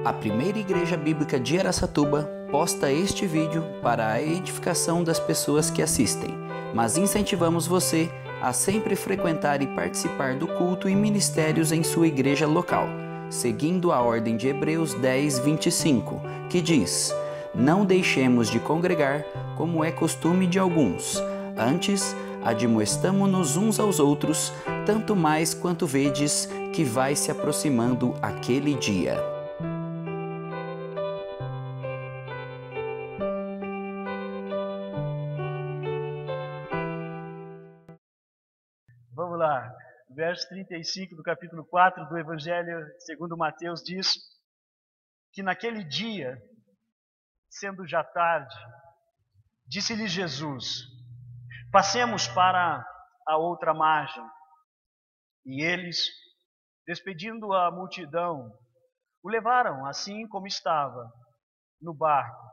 A primeira igreja bíblica de Araçatuba posta este vídeo para a edificação das pessoas que assistem, mas incentivamos você a sempre frequentar e participar do culto e ministérios em sua igreja local, seguindo a ordem de Hebreus 10, 25, que diz: "Não deixemos de congregar, como é costume de alguns. Antes, admoestamo-nos uns aos outros, tanto mais quanto vedes que vai se aproximando aquele dia." Vamos lá, verso 35 do capítulo 4 do Evangelho segundo Mateus diz que naquele dia, sendo já tarde, disse-lhe Jesus: "Passemos para a outra margem." E eles, despedindo a multidão, o levaram assim como estava, no barco,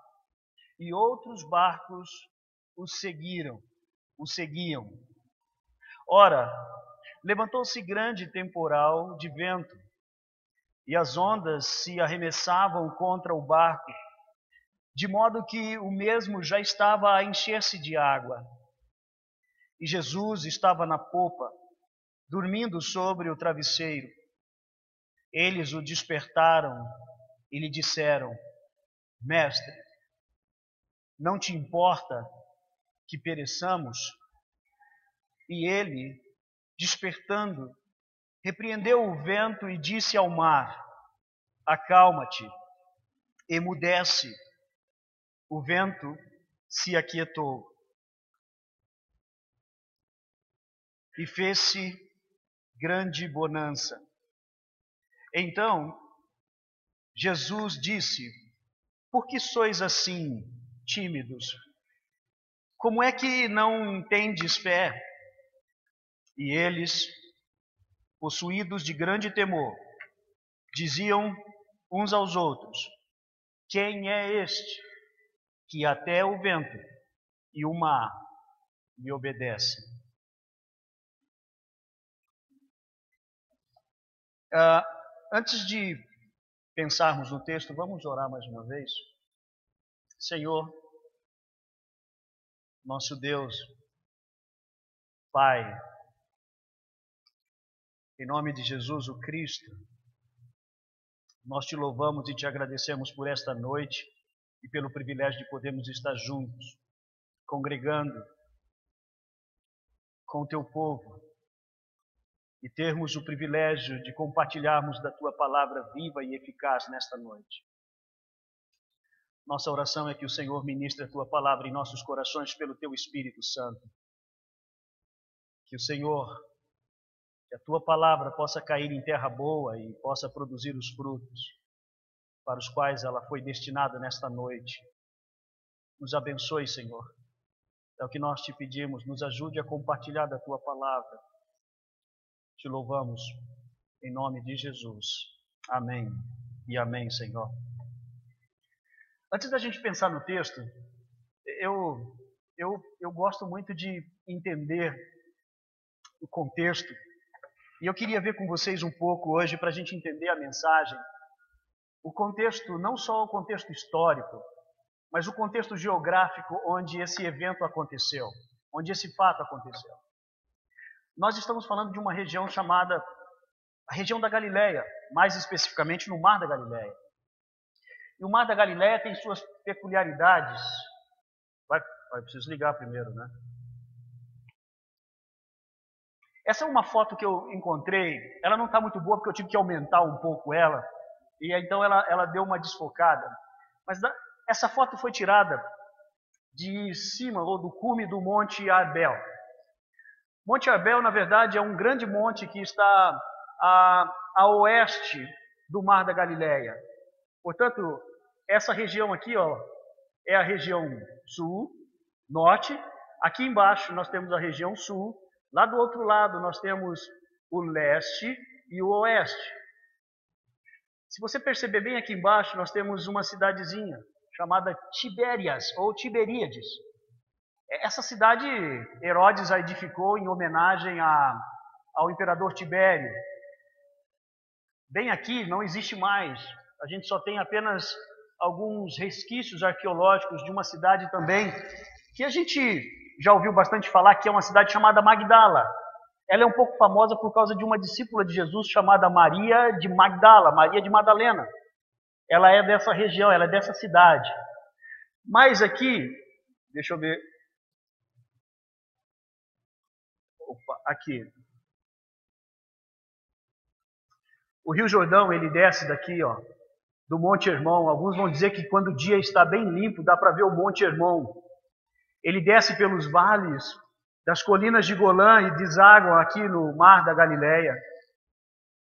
e outros barcos o seguiam. Ora, levantou-se grande temporal de vento, e as ondas se arremessavam contra o barco, de modo que o mesmo já estava a encher-se de água. E Jesus estava na popa, dormindo sobre o travesseiro. Eles o despertaram e lhe disseram: "Mestre, não te importa que pereçamos?" E ele, despertando, repreendeu o vento e disse ao mar: "Acalma-te, emudece." O vento se aquietou e fez-se grande bonança. Então Jesus disse: "Por que sois assim tímidos? Como é que não tendes fé?" E eles, possuídos de grande temor, diziam uns aos outros: "Quem é este que até o vento e o mar lhe obedecem?" Antes de pensarmos no texto, vamos orar mais uma vez. Senhor, nosso Deus, Pai, em nome de Jesus o Cristo, nós te louvamos e te agradecemos por esta noite e pelo privilégio de podermos estar juntos, congregando com o teu povo e termos o privilégio de compartilharmos da tua palavra viva e eficaz nesta noite. Nossa oração é que o Senhor ministre a tua palavra em nossos corações pelo teu Espírito Santo. Que o Senhor, que a tua palavra possa cair em terra boa e possa produzir os frutos para os quais ela foi destinada nesta noite. Nos abençoe, Senhor. É o que nós te pedimos. Nos ajude a compartilhar da tua palavra. Te louvamos em nome de Jesus. Amém e amém, Senhor. Antes da gente pensar no texto, eu gosto muito de entender o contexto. E eu queria ver com vocês um pouco hoje, para a gente entender a mensagem, o contexto, não só o contexto histórico, mas o contexto geográfico onde esse evento aconteceu, onde esse fato aconteceu. Nós estamos falando de uma região chamada a região da Galileia, mais especificamente no Mar da Galileia. E o Mar da Galileia tem suas peculiaridades. Preciso ligar primeiro, né? Essa é uma foto que eu encontrei. Ela não está muito boa porque eu tive que aumentar um pouco ela. E então ela deu uma desfocada. Mas essa foto foi tirada de cima, ou do cume do Monte Arbel. Monte Arbel, na verdade, é um grande monte que está a oeste do Mar da Galileia. Portanto, essa região aqui, ó, é a região sul, norte. Aqui embaixo nós temos a região sul. Lá do outro lado nós temos o leste e o oeste. Se você perceber bem aqui embaixo, nós temos uma cidadezinha chamada Tibérias ou Tiberíades. Essa cidade Herodes a edificou em homenagem ao imperador Tibério. Bem aqui não existe mais A gente só tem apenas alguns resquícios arqueológicos de uma cidade também, que a gente já ouviu bastante falar, que é uma cidade chamada Magdala. Ela é um pouco famosa por causa de uma discípula de Jesus chamada Maria de Magdala, Maria de Madalena. Ela é dessa região, ela é dessa cidade. Mas aqui, deixa eu ver. Opa, aqui. O Rio Jordão, ele desce daqui, ó, do Monte Hermon. Alguns vão dizer que quando o dia está bem limpo, dá para ver o Monte Hermon. Ele desce pelos vales das colinas de Golã e deságua aqui no Mar da Galileia.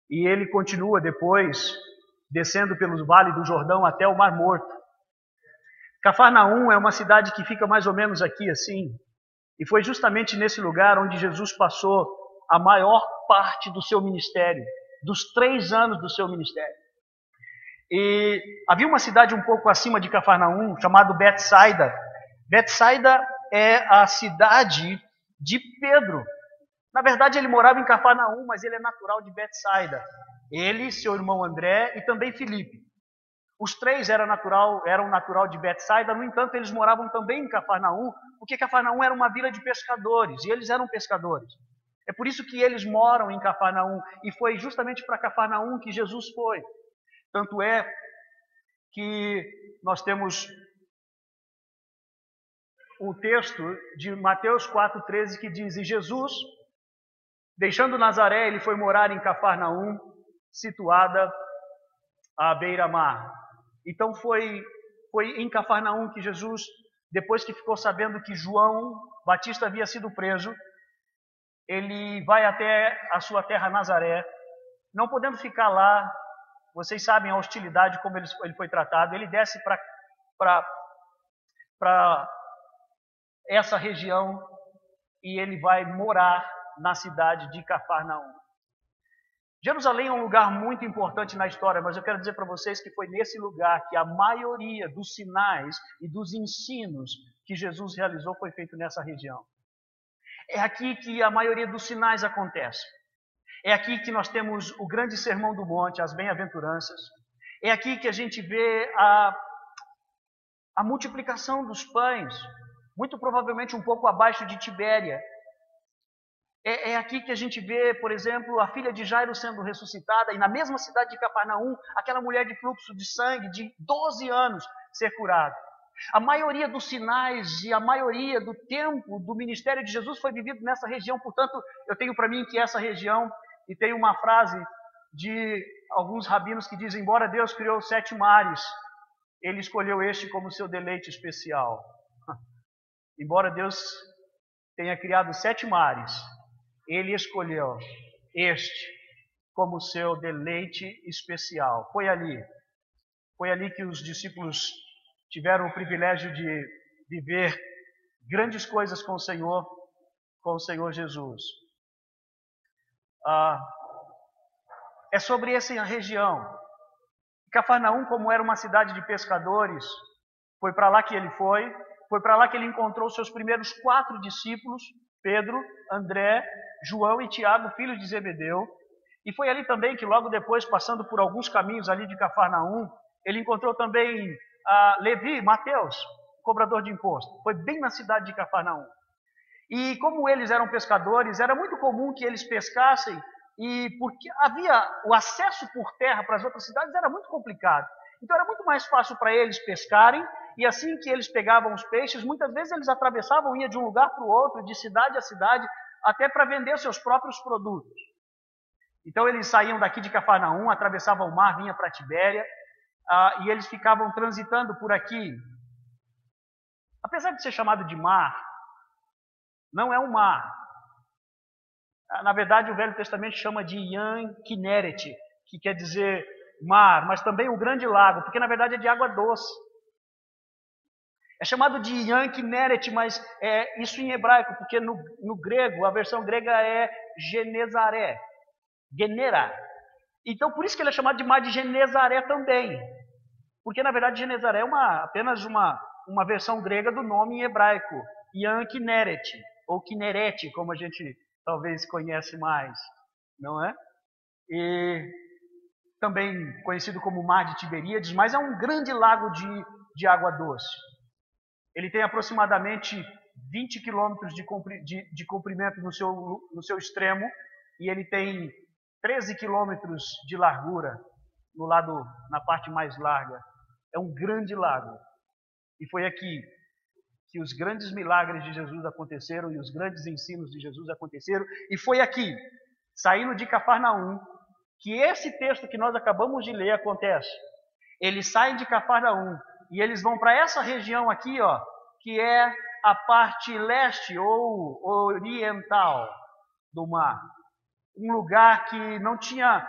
E ele continua depois, descendo pelos vales do Jordão até o Mar Morto. Cafarnaum é uma cidade que fica mais ou menos aqui assim. E foi justamente nesse lugar onde Jesus passou a maior parte do seu ministério, dos 3 anos do seu ministério. E havia uma cidade um pouco acima de Cafarnaum, chamada Betsaida. Betsaida é a cidade de Pedro. Na verdade, ele morava em Cafarnaum, mas ele é natural de Betsaida. Ele, seu irmão André e também Filipe. Os 3 eram natural de Betsaida, no entanto, eles moravam também em Cafarnaum, porque Cafarnaum era uma vila de pescadores, e eles eram pescadores. É por isso que eles moram em Cafarnaum, e foi justamente para Cafarnaum que Jesus foi. Tanto é que nós temos o texto de Mateus 4,13 que diz: E Jesus, deixando Nazaré, ele foi morar em Cafarnaum, situada à beira-mar. Então foi em Cafarnaum que Jesus, depois que ficou sabendo que João Batista havia sido preso, ele vai até a sua terra Nazaré, não podendo ficar lá. Vocês sabem a hostilidade, como ele foi tratado. Ele desce para essa região e ele vai morar na cidade de Cafarnaum. Jerusalém é um lugar muito importante na história, mas eu quero dizer para vocês que foi nesse lugar que a maioria dos sinais e dos ensinos que Jesus realizou foi feito nessa região. É aqui que a maioria dos sinais acontece. É aqui que nós temos o grande sermão do monte, as bem-aventuranças. É aqui que a gente vê a multiplicação dos pães, muito provavelmente um pouco abaixo de Tibéria. É aqui que a gente vê, por exemplo, a filha de Jairo sendo ressuscitada, e na mesma cidade de Cafarnaum, aquela mulher de fluxo de sangue de 12 anos ser curada. A maioria dos sinais e a maioria do tempo do ministério de Jesus foi vivido nessa região. Portanto, eu tenho para mim que essa região, e tem uma frase de alguns rabinos que dizem: embora Deus criou 7 mares, ele escolheu este como seu deleite especial. Embora Deus tenha criado 7 mares, ele escolheu este como seu deleite especial. Foi ali que os discípulos tiveram o privilégio de viver grandes coisas com o Senhor Jesus. É sobre essa região. Cafarnaum, como era uma cidade de pescadores, foi para lá que ele foi para lá que ele encontrou seus primeiros 4 discípulos, Pedro, André, João e Tiago, filhos de Zebedeu. E foi ali também que logo depois, passando por alguns caminhos ali de Cafarnaum, ele encontrou também Levi, Mateus, cobrador de imposto. Foi bem na cidade de Cafarnaum. E como eles eram pescadores, era muito comum que eles pescassem, e porque havia o acesso por terra para as outras cidades era muito complicado. Então era muito mais fácil para eles pescarem, e assim que eles pegavam os peixes, muitas vezes eles atravessavam, iam de um lugar para o outro, de cidade a cidade, até para vender seus próprios produtos. Então eles saíam daqui de Cafarnaum, atravessavam o mar, vinham para Tibéria, e eles ficavam transitando por aqui. Apesar de ser chamado de mar, não é um mar. Na verdade, o Velho Testamento chama de Yan Kinneret, que quer dizer mar, mas também o grande lago, porque na verdade é de água doce. É chamado de Yan Kinneret, mas é isso em hebraico, porque no grego, a versão grega é Genezaré, Genera. Então, por isso que ele é chamado de mar de Genezaré também. Porque, na verdade, Genezaré é apenas uma versão grega do nome em hebraico, Yan Kinneret, ou Kinneret, como a gente talvez conhece mais, não é? também conhecido como Mar de Tiberíades, mas é um grande lago de água doce. Ele tem aproximadamente 20 quilômetros de comprimento no seu extremo, e ele tem 13 quilômetros de largura na parte mais larga. É um grande lago. E foi aqui que os grandes milagres de Jesus aconteceram e os grandes ensinos de Jesus aconteceram. E foi aqui, saindo de Cafarnaum, que esse texto que nós acabamos de ler acontece. Eles saem de Cafarnaum e eles vão para essa região aqui, ó, que é a parte leste ou oriental do mar. Um lugar que não tinha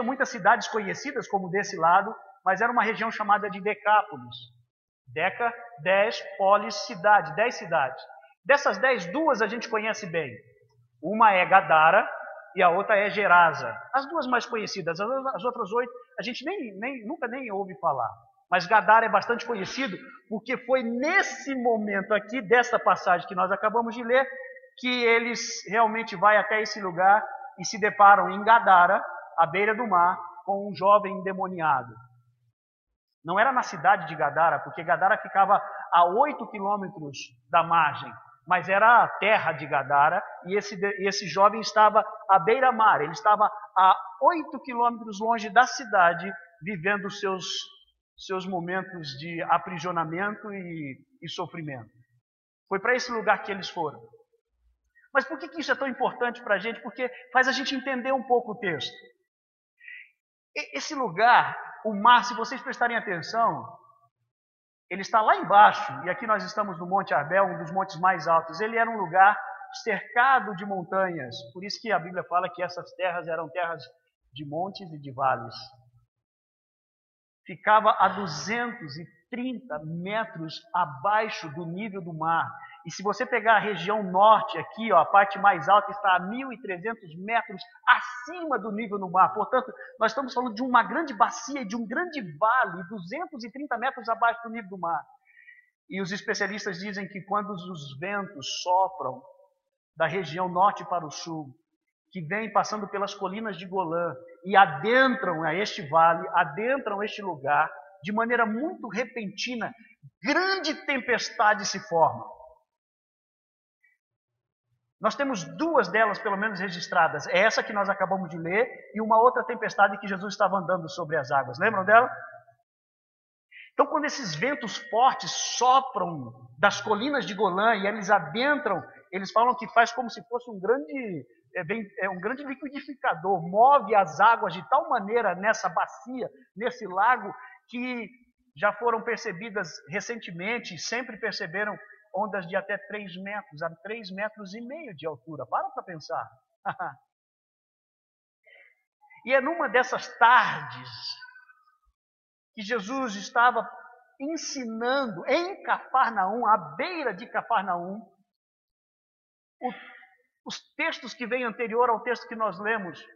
muitas cidades conhecidas como desse lado, mas era uma região chamada de Decápolis. Deca, 10, polis, cidade, 10 cidades. Dessas 10, 2 a gente conhece bem. Uma é Gadara e a outra é Gerasa. As duas mais conhecidas, as outras 8 a gente nunca ouve falar. Mas Gadara é bastante conhecido porque foi nesse momento aqui, dessa passagem que nós acabamos de ler, que eles realmente vão até esse lugar e se deparam em Gadara, à beira do mar, com um jovem endemoniado. Não era na cidade de Gadara, porque Gadara ficava a 8 quilômetros da margem, mas era a terra de Gadara, e esse jovem estava à beira-mar, ele estava a 8 quilômetros longe da cidade, vivendo os seus momentos de aprisionamento e sofrimento. Foi para esse lugar que eles foram. Mas por que isso é tão importante para a gente? Porque faz a gente entender um pouco o texto. Esse lugar, o mar, se vocês prestarem atenção, ele está lá embaixo, e aqui nós estamos no Monte Arbel, um dos montes mais altos. Ele era um lugar cercado de montanhas, por isso que a Bíblia fala que essas terras eram terras de montes e de vales. Ficava a 230 metros abaixo do nível do mar. E se você pegar a região norte aqui, ó, a parte mais alta está a 1.300 metros acima do nível do mar. Portanto, nós estamos falando de uma grande bacia e de um grande vale, 230 metros abaixo do nível do mar. E os especialistas dizem que quando os ventos sopram da região norte para o sul, que vêm passando pelas colinas de Golã e adentram a este vale, adentram este lugar, de maneira muito repentina, grande tempestade se forma. Nós temos 2 delas, pelo menos, registradas. É essa que nós acabamos de ler e uma outra tempestade que Jesus estava andando sobre as águas. Lembram dela? Então, quando esses ventos fortes sopram das colinas de Golã e eles adentram, eles falam que faz como se fosse um grande liquidificador, move as águas de tal maneira nessa bacia, nesse lago, que já foram percebidas recentemente, sempre perceberam ondas de até 3 metros, a 3,5 metros de altura. Para pensar. E é numa dessas tardes que Jesus estava ensinando em Cafarnaum, à beira de Cafarnaum, os textos que vêm anterior ao texto que nós lemos,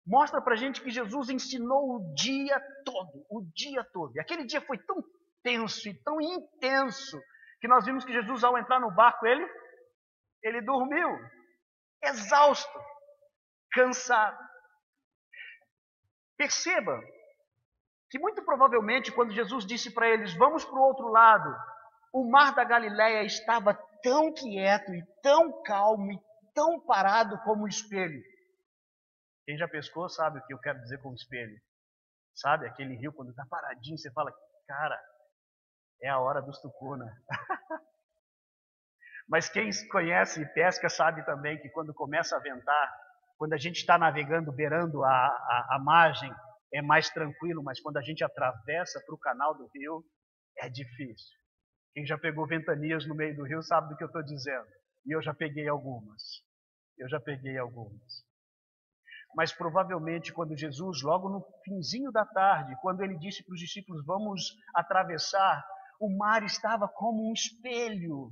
mostra para a gente que Jesus ensinou o dia todo. E aquele dia foi tão tenso e tão intenso, que nós vimos que Jesus, ao entrar no barco, ele dormiu, exausto, cansado. Perceba que muito provavelmente quando Jesus disse para eles, vamos para o outro lado, o mar da Galileia estava tão quieto e tão calmo e tão parado como um espelho. Quem já pescou sabe o que eu quero dizer com espelho. Sabe, aquele rio quando está paradinho, você fala, cara, é a hora dos tucuna. Mas quem conhece e pesca sabe também que quando começa a ventar, quando a gente está navegando, beirando a margem, é mais tranquilo, mas quando a gente atravessa para o canal do rio, é difícil. Quem já pegou ventanias no meio do rio sabe do que eu estou dizendo. E eu já peguei algumas. Mas provavelmente quando Jesus, logo no finzinho da tarde, quando ele disse para os discípulos, vamos atravessar, o mar estava como um espelho,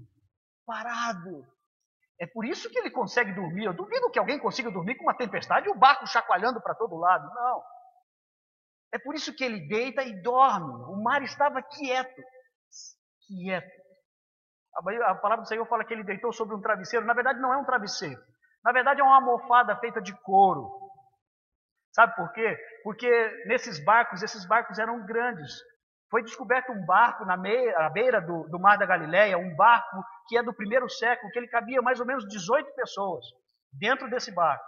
parado. É por isso que ele consegue dormir. Eu duvido que alguém consiga dormir com uma tempestade e o barco chacoalhando para todo lado. Não. É por isso que ele deita e dorme. O mar estava quieto. A palavra do Senhor fala que ele deitou sobre um travesseiro. Na verdade, não é um travesseiro. Na verdade, é uma almofada feita de couro. Sabe por quê? Porque nesses barcos, esses barcos eram grandes. Foi descoberto um barco à beira do Mar da Galileia, um barco que é do primeiro século, que ele cabia mais ou menos 18 pessoas dentro desse barco.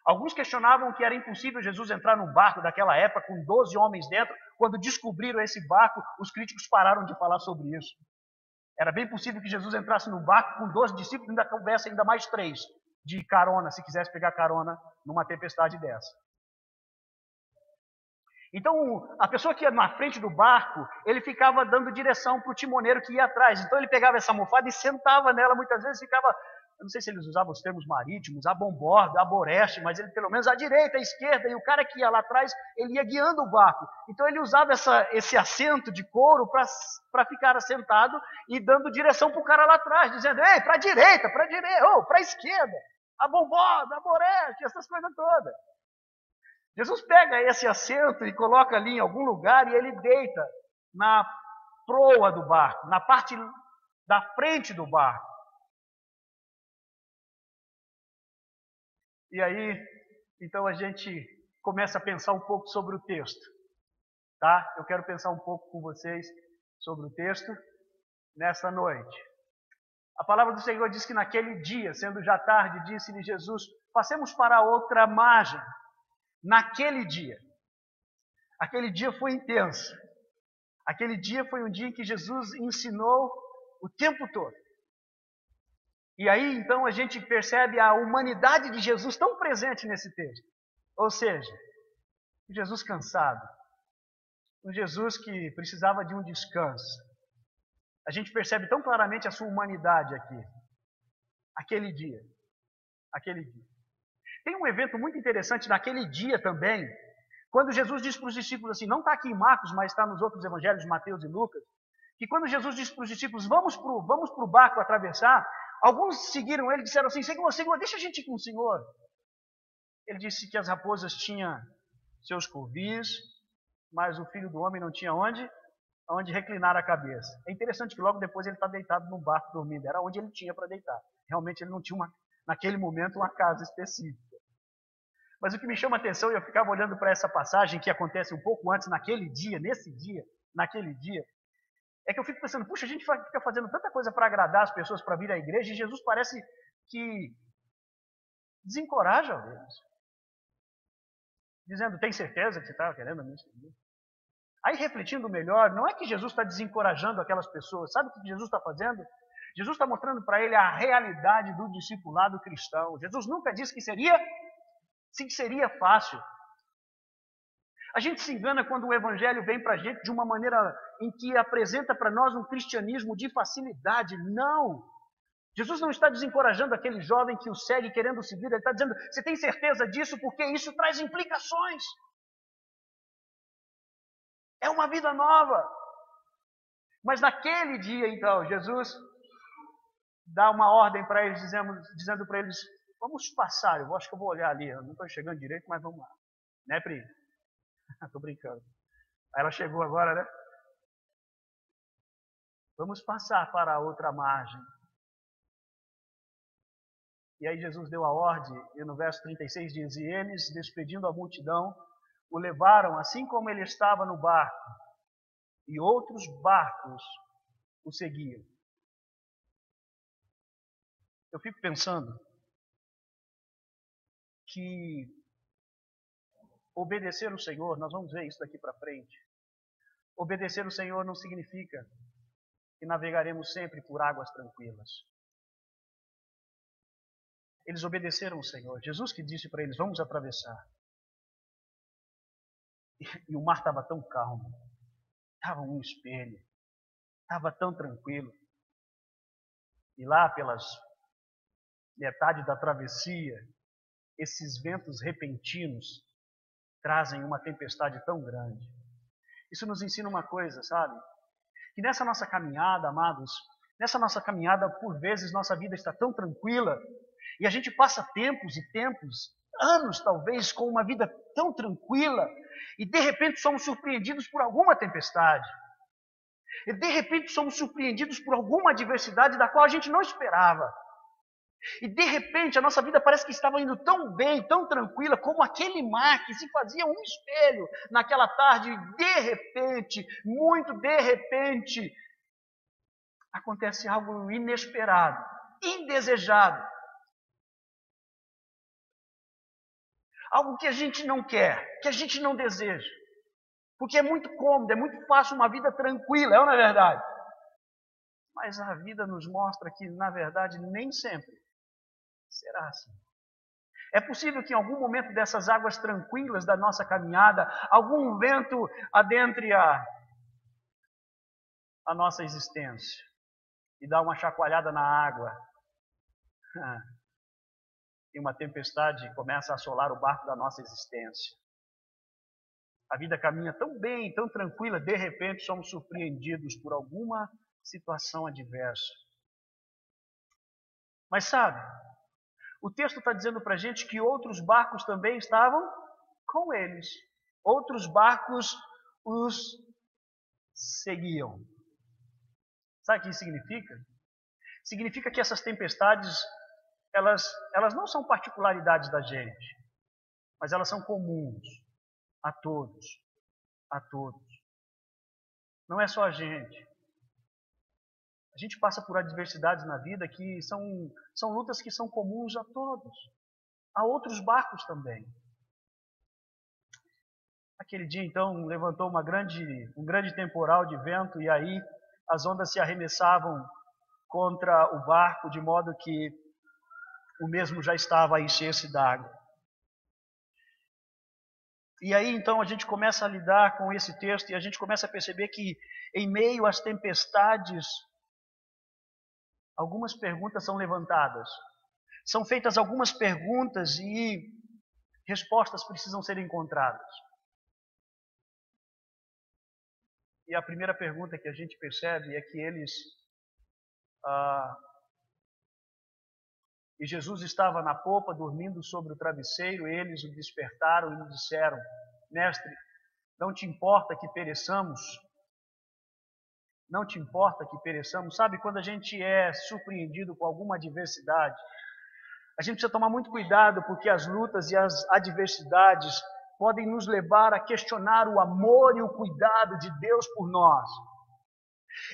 Alguns questionavam que era impossível Jesus entrar num barco daquela época com 12 homens dentro. Quando descobriram esse barco, os críticos pararam de falar sobre isso. Era bem possível que Jesus entrasse no barco com 12 discípulos e ainda houvesse ainda mais 3 de carona, se quisesse pegar carona numa tempestade dessa. Então, a pessoa que ia na frente do barco, ele ficava dando direção para o timoneiro que ia atrás. Então, ele pegava essa almofada e sentava nela, muitas vezes ficava, eu não sei se eles usavam os termos marítimos, a bomborda, a boreste, mas ele pelo menos à direita, à esquerda, e o cara que ia lá atrás, ele ia guiando o barco. Então, ele usava esse assento de couro para ficar assentado e dando direção para o cara lá atrás, dizendo, ei, para a direita, para a esquerda, a bomborda, a boreste, essas coisas todas. Jesus pega esse assento e coloca ali em algum lugar e ele deita na proa do barco, na parte da frente do barco. E aí, então a gente começa a pensar um pouco sobre o texto, tá? Eu quero pensar um pouco com vocês sobre o texto nesta noite. A palavra do Senhor diz que naquele dia, sendo já tarde, disse-lhe Jesus, passemos para outra margem. Naquele dia. Aquele dia foi intenso. Aquele dia foi um dia em que Jesus ensinou o tempo todo. E aí, então, a gente percebe a humanidade de Jesus tão presente nesse texto. Ou seja, um Jesus cansado. Um Jesus que precisava de um descanso. A gente percebe tão claramente a sua humanidade aqui. Aquele dia. Aquele dia. Tem um evento muito interessante naquele dia também, quando Jesus diz para os discípulos assim, não está aqui em Marcos, mas está nos outros evangelhos, Mateus e Lucas, que quando Jesus disse para os discípulos, vamos para o barco atravessar, alguns seguiram ele e disseram assim, Senhor, deixa a gente ir com o Senhor. Ele disse que as raposas tinham seus covis, mas o Filho do Homem não tinha onde reclinar a cabeça. É interessante que logo depois ele está deitado no barco dormindo, era onde ele tinha para deitar. Realmente ele não tinha, naquele momento, uma casa específica. Mas o que me chama a atenção, e eu ficava olhando para essa passagem que acontece um pouco antes, naquele dia, é que eu fico pensando, puxa, a gente fica fazendo tanta coisa para agradar as pessoas para vir à igreja, e Jesus parece que desencoraja eles. Dizendo, tem certeza que você estava querendo me seguir? Aí, refletindo melhor, não é que Jesus está desencorajando aquelas pessoas, sabe o que Jesus está fazendo? Jesus está mostrando para ele a realidade do discipulado cristão. Jesus nunca disse que seria fácil. A gente se engana quando o evangelho vem para a gente de uma maneira em que apresenta para nós um cristianismo de facilidade. Não! Jesus não está desencorajando aquele jovem que o segue querendo seguir. Ele está dizendo, você tem certeza disso? Porque isso traz implicações. É uma vida nova. Mas naquele dia, então, Jesus dá uma ordem para eles, dizendo para eles, vamos passar, eu acho que eu vou olhar ali, eu não estou chegando direito, mas vamos lá. Né, Pri? Estou brincando. Aí ela chegou agora, né? Vamos passar para a outra margem. E aí Jesus deu a ordem, e no verso 36 diz, e eles, despedindo a multidão, o levaram assim como ele estava no barco, e outros barcos o seguiam. Eu fico pensando que obedecer o Senhor, nós vamos ver isso daqui para frente, obedecer o Senhor não significa que navegaremos sempre por águas tranquilas. Eles obedeceram o Senhor. Jesus que disse para eles, vamos atravessar. E o mar estava tão calmo, estava um espelho, estava tão tranquilo. E lá pelas metade da travessia, esses ventos repentinos trazem uma tempestade tão grande. Isso nos ensina uma coisa, sabe? Que nessa nossa caminhada, amados, nessa nossa caminhada, por vezes, nossa vida está tão tranquila e a gente passa tempos e tempos, anos talvez, com uma vida tão tranquila e de repente somos surpreendidos por alguma tempestade. E de repente somos surpreendidos por alguma adversidade da qual a gente não esperava. E de repente a nossa vida parece que estava indo tão bem, tão tranquila, como aquele mar que se fazia um espelho naquela tarde. E de repente, muito de repente, acontece algo inesperado, indesejado. Algo que a gente não quer, que a gente não deseja. Porque é muito cômodo, é muito fácil uma vida tranquila, é ou não é verdade? Mas a vida nos mostra que, na verdade, nem sempre será assim. É possível que em algum momento dessas águas tranquilas da nossa caminhada, algum vento adentre a nossa existência e dá uma chacoalhada na água. E uma tempestade começa a assolar o barco da nossa existência. A vida caminha tão bem, tão tranquila, de repente somos surpreendidos por alguma situação adversa. Mas sabe, o texto está dizendo para a gente que outros barcos também estavam com eles. Outros barcos os seguiam. Sabe o que isso significa? Significa que essas tempestades, elas não são particularidades da gente, mas elas são comuns a todos, a todos. Não é só a gente. A gente passa por adversidades na vida que são lutas que são comuns a todos. A outros barcos também. Aquele dia, então, levantou um grande temporal de vento e aí as ondas se arremessavam contra o barco, de modo que o mesmo já estava a encher-se d'água. E aí, então, a gente começa a lidar com esse texto e a gente começa a perceber que, em meio às tempestades, algumas perguntas são levantadas. São feitas algumas perguntas e respostas precisam ser encontradas. E a primeira pergunta que a gente percebe é que e Jesus estava na popa, dormindo sobre o travesseiro, eles o despertaram e lhe disseram: Mestre, não te importa que pereçamos? Não te importa que pereçamos? Sabe, quando a gente é surpreendido com alguma adversidade, a gente precisa tomar muito cuidado, porque as lutas e as adversidades podem nos levar a questionar o amor e o cuidado de Deus por nós.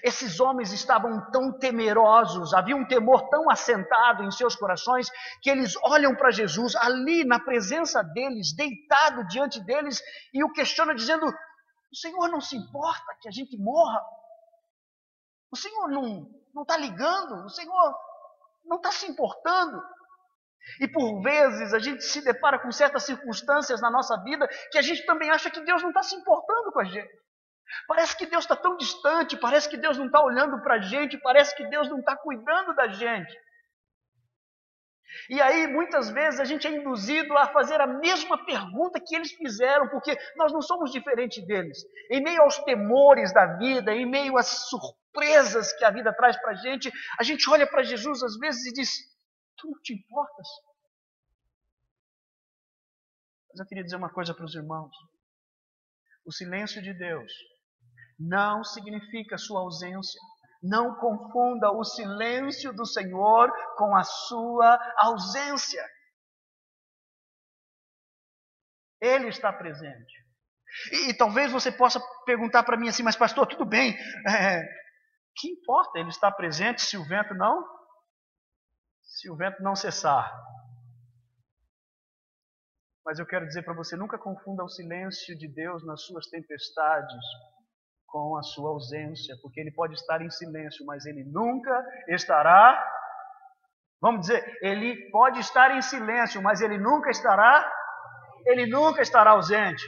Esses homens estavam tão temerosos, havia um temor tão assentado em seus corações, que eles olham para Jesus ali na presença deles, deitado diante deles, e o questionam dizendo: o Senhor não se importa que a gente morra? O Senhor não está ligando? O Senhor não está se importando? E por vezes a gente se depara com certas circunstâncias na nossa vida que a gente também acha que Deus não está se importando com a gente. Parece que Deus está tão distante, parece que Deus não está olhando para a gente, parece que Deus não está cuidando da gente. E aí, muitas vezes, a gente é induzido a fazer a mesma pergunta que eles fizeram, porque nós não somos diferentes deles. Em meio aos temores da vida, em meio às surpresas que a vida traz para a gente olha para Jesus às vezes e diz: tu não te importas? Mas eu queria dizer uma coisa para os irmãos. O silêncio de Deus não significa sua ausência. Não confunda o silêncio do Senhor com a sua ausência. Ele está presente. E talvez você possa perguntar para mim assim: mas pastor, tudo bem, que importa ele estar presente se o vento não cessar? Mas eu quero dizer para você: nunca confunda o silêncio de Deus nas suas tempestades com a sua ausência, porque ele pode estar em silêncio, mas ele nunca estará, vamos dizer, ele pode estar em silêncio, mas ele nunca estará ausente.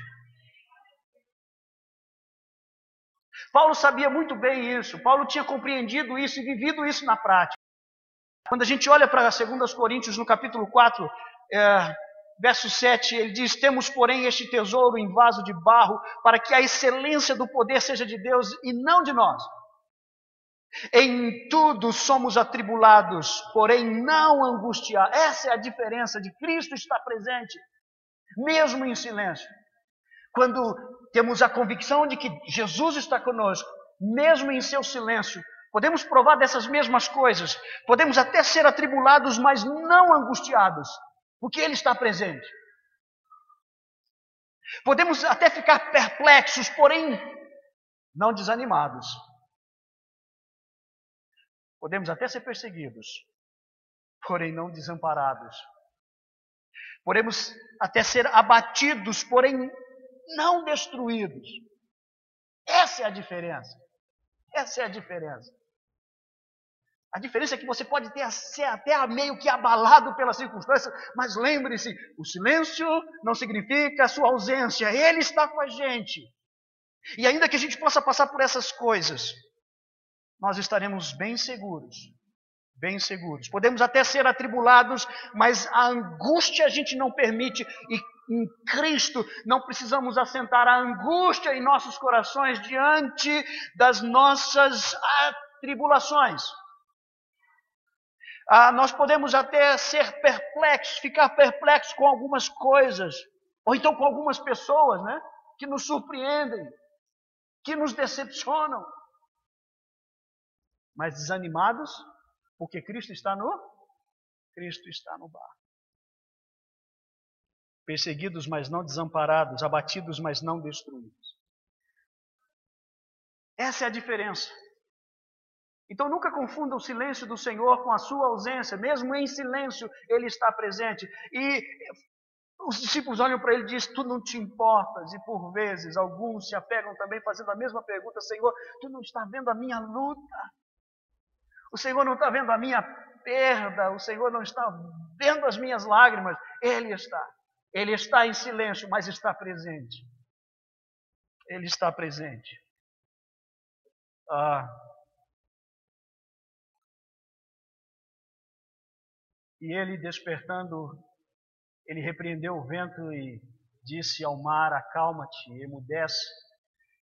Paulo sabia muito bem isso, Paulo tinha compreendido isso e vivido isso na prática. Quando a gente olha para 2 Coríntios, no capítulo 4, verso 7, ele diz: temos, porém, este tesouro em vaso de barro, para que a excelência do poder seja de Deus e não de nós. Em tudo somos atribulados, porém não angustiados. Essa é a diferença de Cristo estar presente, mesmo em silêncio. Quando temos a convicção de que Jesus está conosco, mesmo em seu silêncio, Podemos provar dessas mesmas coisas. Podemos até ser atribulados, mas não angustiados, porque Ele está presente. Podemos até ficar perplexos, porém não desanimados. Podemos até ser perseguidos, porém não desamparados. Podemos até ser abatidos, porém não destruídos. Essa é a diferença. Essa é a diferença. A diferença é que você pode ser até meio que abalado pelas circunstâncias, mas lembre-se, o silêncio não significa a sua ausência. Ele está com a gente. E ainda que a gente possa passar por essas coisas, nós estaremos bem seguros. Bem seguros. Podemos até ser atribulados, mas a angústia a gente não permite. E em Cristo não precisamos assentar a angústia em nossos corações diante das nossas atribulações. Nós podemos até ser perplexos, ficar perplexos com algumas coisas, ou então com algumas pessoas, né, que nos surpreendem, que nos decepcionam, mas desanimados, porque Cristo está no barco. Perseguidos, mas não desamparados, abatidos, mas não destruídos. Essa é a diferença. Então nunca confunda o silêncio do Senhor com a sua ausência. Mesmo em silêncio, Ele está presente. E os discípulos olham para Ele e dizem, tu não te importas. E por vezes, alguns se apegam também fazendo a mesma pergunta, Senhor, tu não está vendo a minha luta? O Senhor não está vendo a minha perda? O Senhor não está vendo as minhas lágrimas? Ele está. Ele está em silêncio, mas está presente. Ele está presente. E ele, despertando, ele repreendeu o vento e disse ao mar, acalma-te, emudece.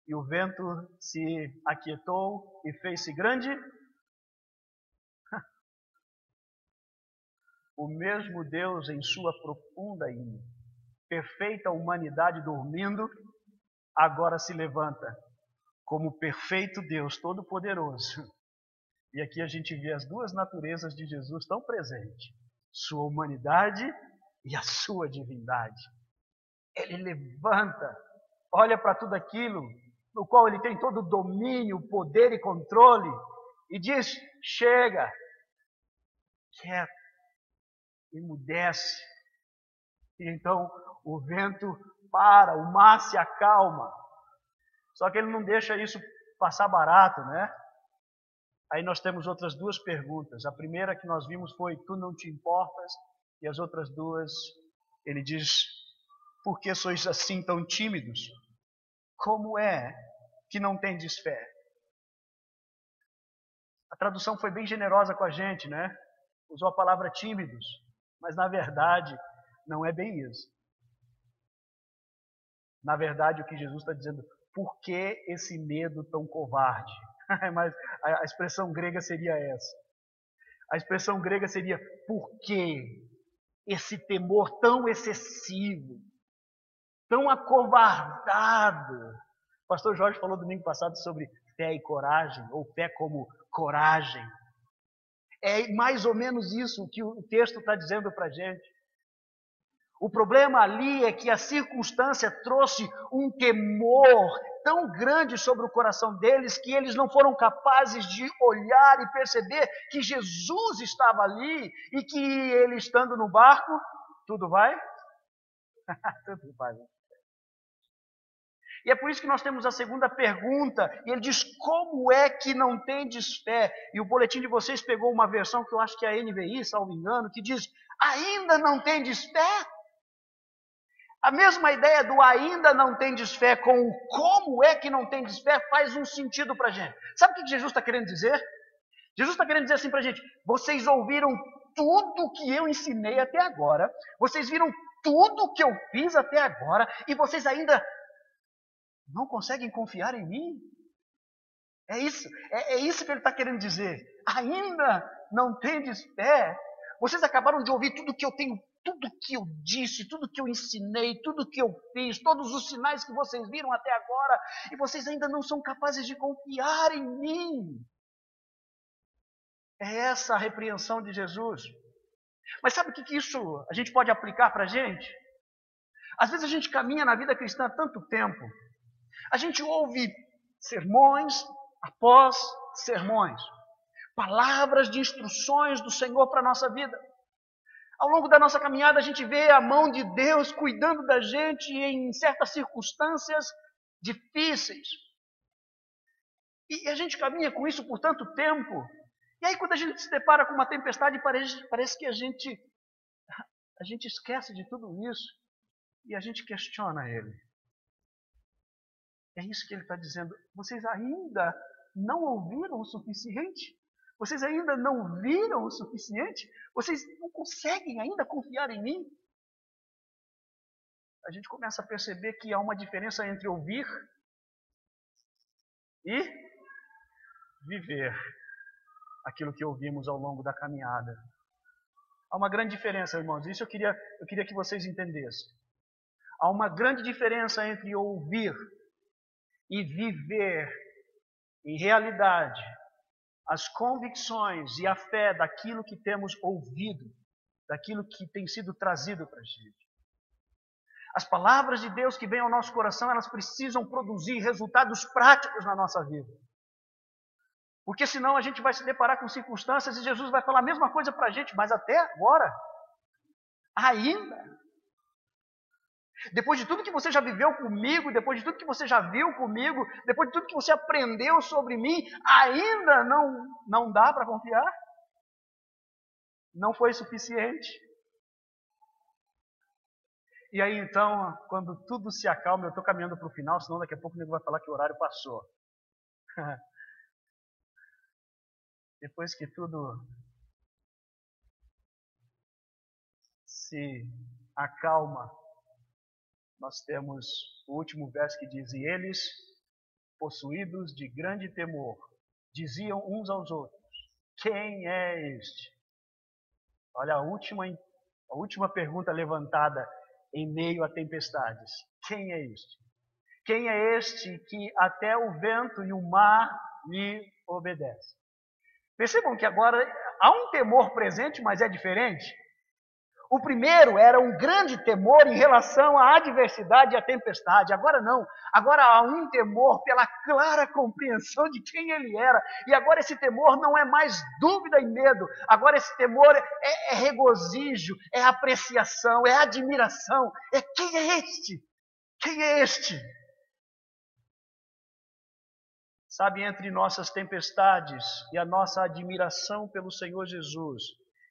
E o vento se aquietou e fez-se grande. O mesmo Deus, em sua profunda e perfeita humanidade dormindo, agora se levanta como perfeito Deus Todo-Poderoso. E aqui a gente vê as duas naturezas de Jesus tão presentes. Sua humanidade e a sua divindade. Ele levanta, olha para tudo aquilo no qual ele tem todo o domínio, poder e controle e diz, chega, quieto, emudece. E então o vento para, o mar se acalma. Só que ele não deixa isso passar barato, né? Aí nós temos outras duas perguntas. A primeira que nós vimos foi, tu não te importas? E as outras duas, ele diz, por que sois assim tão tímidos? Como é que não tendes fé? A tradução foi bem generosa com a gente, né? Usou a palavra tímidos, mas na verdade não é bem isso. Na verdade o que Jesus está dizendo, por que esse medo tão covarde? Mas a expressão grega seria essa. A expressão grega seria, por que esse temor tão excessivo, tão acovardado? O pastor Jorge falou domingo passado sobre fé e coragem, ou fé como coragem. É mais ou menos isso que o texto está dizendo para a gente. O problema ali é que a circunstância trouxe um temor tão grande sobre o coração deles que eles não foram capazes de olhar e perceber que Jesus estava ali e que ele estando no barco, tudo vai? Tudo vai. E é por isso que nós temos a segunda pergunta, e ele diz, como é que não tendes fé? E o boletim de vocês pegou uma versão que eu acho que é a NVI, salvo engano, que diz, ainda não tendes fé? A mesma ideia do ainda não tendes fé com o como é que não tendes fé faz um sentido para a gente. Sabe o que Jesus está querendo dizer? Jesus está querendo dizer assim para a gente, vocês ouviram tudo que eu ensinei até agora, vocês viram tudo que eu fiz até agora, e vocês ainda não conseguem confiar em mim? É isso que ele está querendo dizer. Ainda não tendes fé? Vocês acabaram de ouvir tudo que eu tenho, tudo que eu disse, tudo que eu ensinei, tudo que eu fiz, todos os sinais que vocês viram até agora, e vocês ainda não são capazes de confiar em mim. É essa a repreensão de Jesus. Mas sabe o que isso a gente pode aplicar para a gente? Às vezes a gente caminha na vida cristã há tanto tempo, a gente ouve sermões após sermões, palavras de instruções do Senhor para a nossa vida. Ao longo da nossa caminhada a gente vê a mão de Deus cuidando da gente em certas circunstâncias difíceis. E a gente caminha com isso por tanto tempo. E aí quando a gente se depara com uma tempestade, parece que a gente esquece de tudo isso e a gente questiona Ele. É isso que Ele está dizendo. Vocês ainda não ouviram o suficiente? Vocês ainda não viram o suficiente? Vocês não conseguem ainda confiar em mim? A gente começa a perceber que há uma diferença entre ouvir e viver aquilo que ouvimos ao longo da caminhada. Há uma grande diferença, irmãos. Isso eu queria que vocês entendessem. Há uma grande diferença entre ouvir e viver em realidade as convicções e a fé daquilo que temos ouvido, daquilo que tem sido trazido para a gente. As palavras de Deus que vêm ao nosso coração, elas precisam produzir resultados práticos na nossa vida. Porque senão a gente vai se deparar com circunstâncias e Jesus vai falar a mesma coisa para a gente, mas até agora, ainda. Depois de tudo que você já viveu comigo, depois de tudo que você já viu comigo, depois de tudo que você aprendeu sobre mim, ainda não dá para confiar? Não foi suficiente? E aí então, quando tudo se acalma, eu estou caminhando para o final, senão daqui a pouco o nego vai falar que o horário passou. Depois que tudo se acalma, nós temos o último verso que diz: e eles, possuídos de grande temor, diziam uns aos outros: quem é este? Olha a última pergunta levantada em meio a tempestades. Quem é este? Quem é este que até o vento e o mar lhe obedecem? Percebam que agora há um temor presente, mas é diferente. O primeiro era um grande temor em relação à adversidade e à tempestade. Agora não. Agora há um temor pela clara compreensão de quem ele era. E agora esse temor não é mais dúvida e medo. Agora esse temor é regozijo, é apreciação, é admiração. É quem é este? Quem é este? Sabe, entre nossas tempestades e a nossa admiração pelo Senhor Jesus,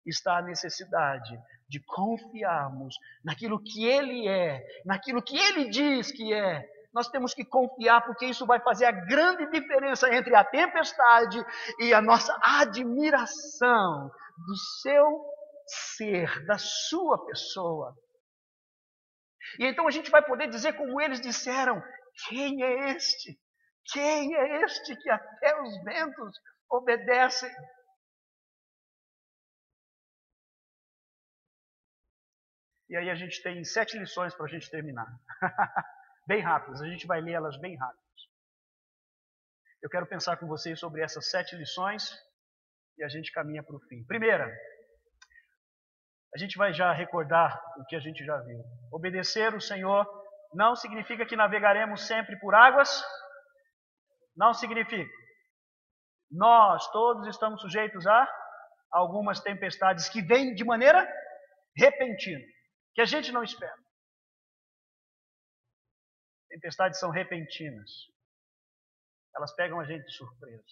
está a necessidade de confiarmos naquilo que Ele é, naquilo que Ele diz que é. Nós temos que confiar, porque isso vai fazer a grande diferença entre a tempestade e a nossa admiração do seu ser, da sua pessoa. E então a gente vai poder dizer como eles disseram: quem é este? Quem é este que até os ventos obedecem? E aí a gente tem 7 lições para a gente terminar. Bem rápidas, a gente vai ler elas bem rápidas. Eu quero pensar com vocês sobre essas 7 lições e a gente caminha para o fim. Primeira, a gente vai já recordar o que a gente já viu. Obedecer o Senhor não significa que navegaremos sempre por águas. Não significa. Nós todos estamos sujeitos a algumas tempestades que vêm de maneira repentina, que a gente não espera. Tempestades são repentinas. Elas pegam a gente de surpresa.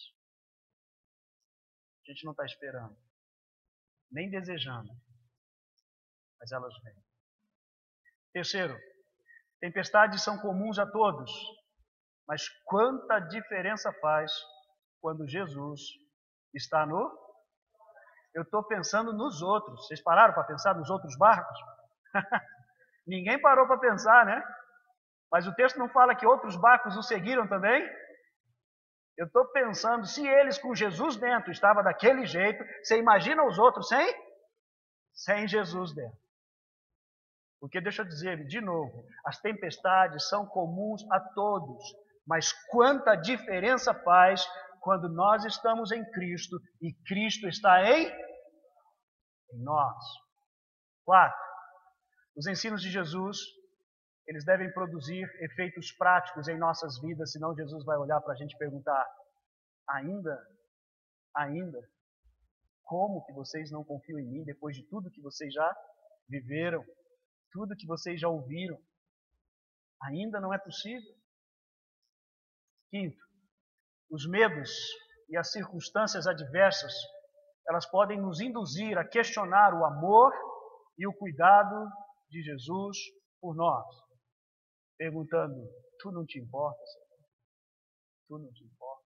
A gente não está esperando, nem desejando, mas elas vêm. Terceiro, tempestades são comuns a todos, mas quanta diferença faz quando Jesus está no... Eu estou pensando nos outros. Vocês pararam para pensar nos outros barcos? Ninguém parou para pensar, né? Mas o texto não fala que outros barcos o seguiram também? Eu estou pensando, se eles com Jesus dentro estavam daquele jeito, você imagina os outros sem Jesus dentro. Porque deixa eu dizer de novo, as tempestades são comuns a todos, mas quanta diferença faz quando nós estamos em Cristo e Cristo está em nós. 4. Os ensinos de Jesus, eles devem produzir efeitos práticos em nossas vidas, senão Jesus vai olhar para a gente e perguntar: ainda, como que vocês não confiam em mim depois de tudo que vocês já viveram, tudo que vocês já ouviram? Ainda não é possível? 5. Os medos e as circunstâncias adversas, elas podem nos induzir a questionar o amor e o cuidado de Jesus por nós, perguntando: tu não te importas, Senhor? Tu não te importa?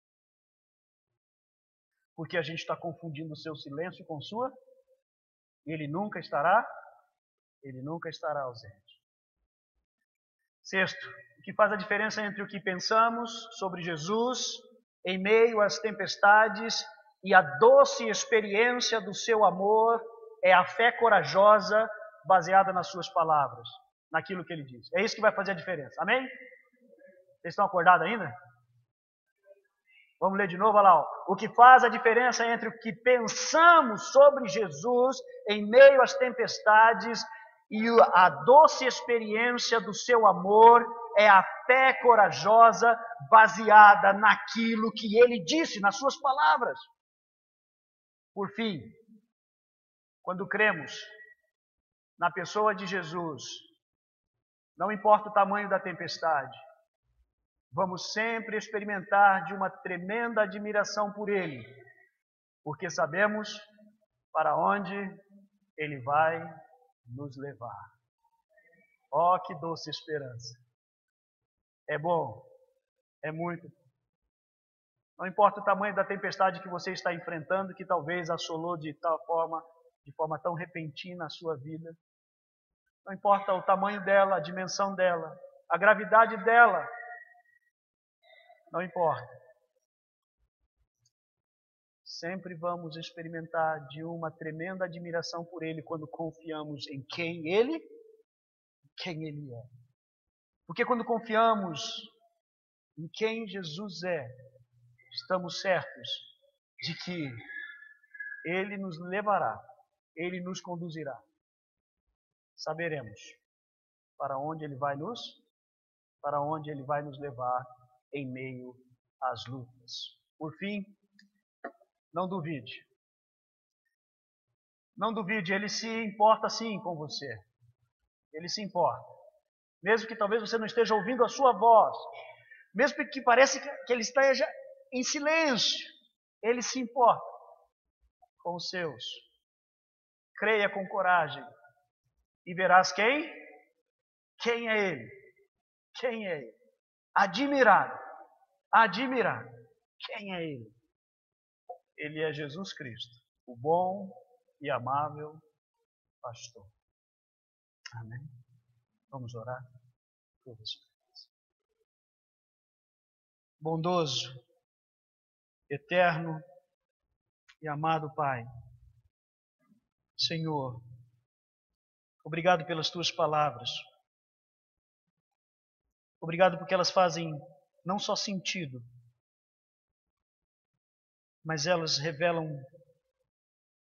Porque a gente está confundindo o seu silêncio com sua, e ele nunca estará ausente. 6. O que faz a diferença entre o que pensamos sobre Jesus em meio às tempestades e a doce experiência do seu amor é a fé corajosa baseada nas suas palavras, naquilo que ele diz. É isso que vai fazer a diferença. Amém? Vocês estão acordados ainda? Vamos ler de novo, olha lá. O que faz a diferença entre o que pensamos sobre Jesus em meio às tempestades e a doce experiência do seu amor é a fé corajosa baseada naquilo que ele disse, nas suas palavras. Por fim, quando cremos na pessoa de Jesus, não importa o tamanho da tempestade, vamos sempre experimentar de uma tremenda admiração por ele, porque sabemos para onde ele vai nos levar. Oh, que doce esperança! É bom, é muito bom. Não importa o tamanho da tempestade que você está enfrentando, que talvez assolou de forma tão repentina a sua vida. Não importa o tamanho dela, a dimensão dela, a gravidade dela. Não importa. Sempre vamos experimentar de uma tremenda admiração por ele quando confiamos em quem ele é. Porque quando confiamos em quem Jesus é, estamos certos de que ele nos levará, ele nos conduzirá. Saberemos para onde ele vai nos levar em meio às lutas. Por fim, não duvide. Não duvide, ele se importa sim com você. Ele se importa. Mesmo que talvez você não esteja ouvindo a sua voz, mesmo que pareça que ele esteja em silêncio, ele se importa com os seus. Creia com coragem e verás quem é ele. Quem é ele? Admirado. Quem é ele? Ele é Jesus Cristo, o bom e amável pastor. Amém? Vamos orar? Bondoso, eterno e amado Pai, Senhor, obrigado pelas Tuas palavras. Obrigado porque elas fazem não só sentido, mas elas revelam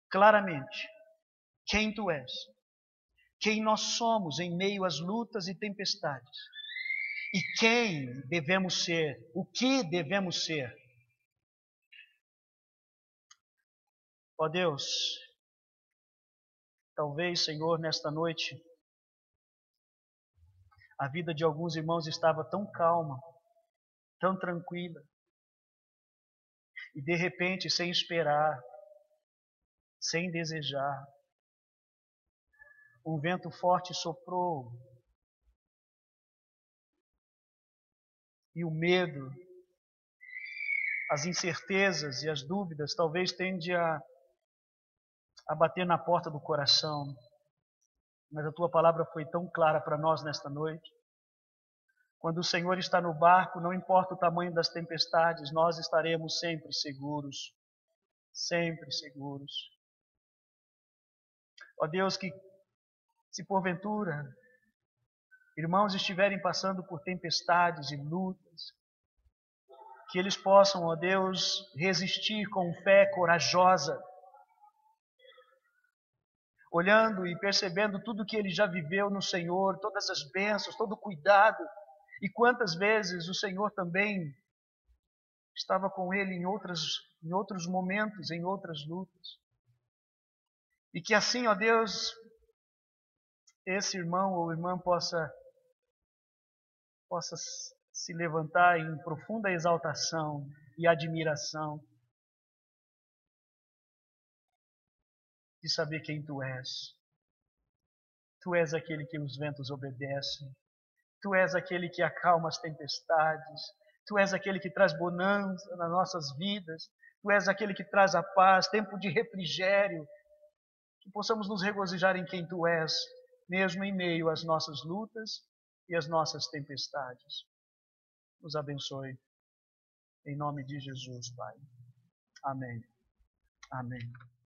claramente quem Tu és, quem nós somos em meio às lutas e tempestades, e quem devemos ser, o que devemos ser. Ó Deus, talvez, Senhor, nesta noite, a vida de alguns irmãos estava tão calma, tão tranquila, e de repente, sem esperar, sem desejar, um vento forte soprou, e o medo, as incertezas e as dúvidas talvez tende a bater na porta do coração. Mas a Tua palavra foi tão clara para nós nesta noite. Quando o Senhor está no barco, não importa o tamanho das tempestades, nós estaremos sempre seguros. Sempre seguros. Ó Deus, que se porventura irmãos estiverem passando por tempestades e lutas, que eles possam, ó Deus, resistir com fé corajosa, olhando e percebendo tudo que ele já viveu no Senhor, todas as bênçãos, todo o cuidado, e quantas vezes o Senhor também estava com ele em outros momentos, em outras lutas. E que assim, ó Deus, esse irmão ou irmã possa se levantar em profunda exaltação e admiração de saber quem Tu és. Tu és aquele que os ventos obedecem. Tu és aquele que acalma as tempestades. Tu és aquele que traz bonança nas nossas vidas. Tu és aquele que traz a paz, tempo de refrigério. Que possamos nos regozijar em quem Tu és, mesmo em meio às nossas lutas e às nossas tempestades. Nos abençoe. Em nome de Jesus, Pai. Amém. Amém.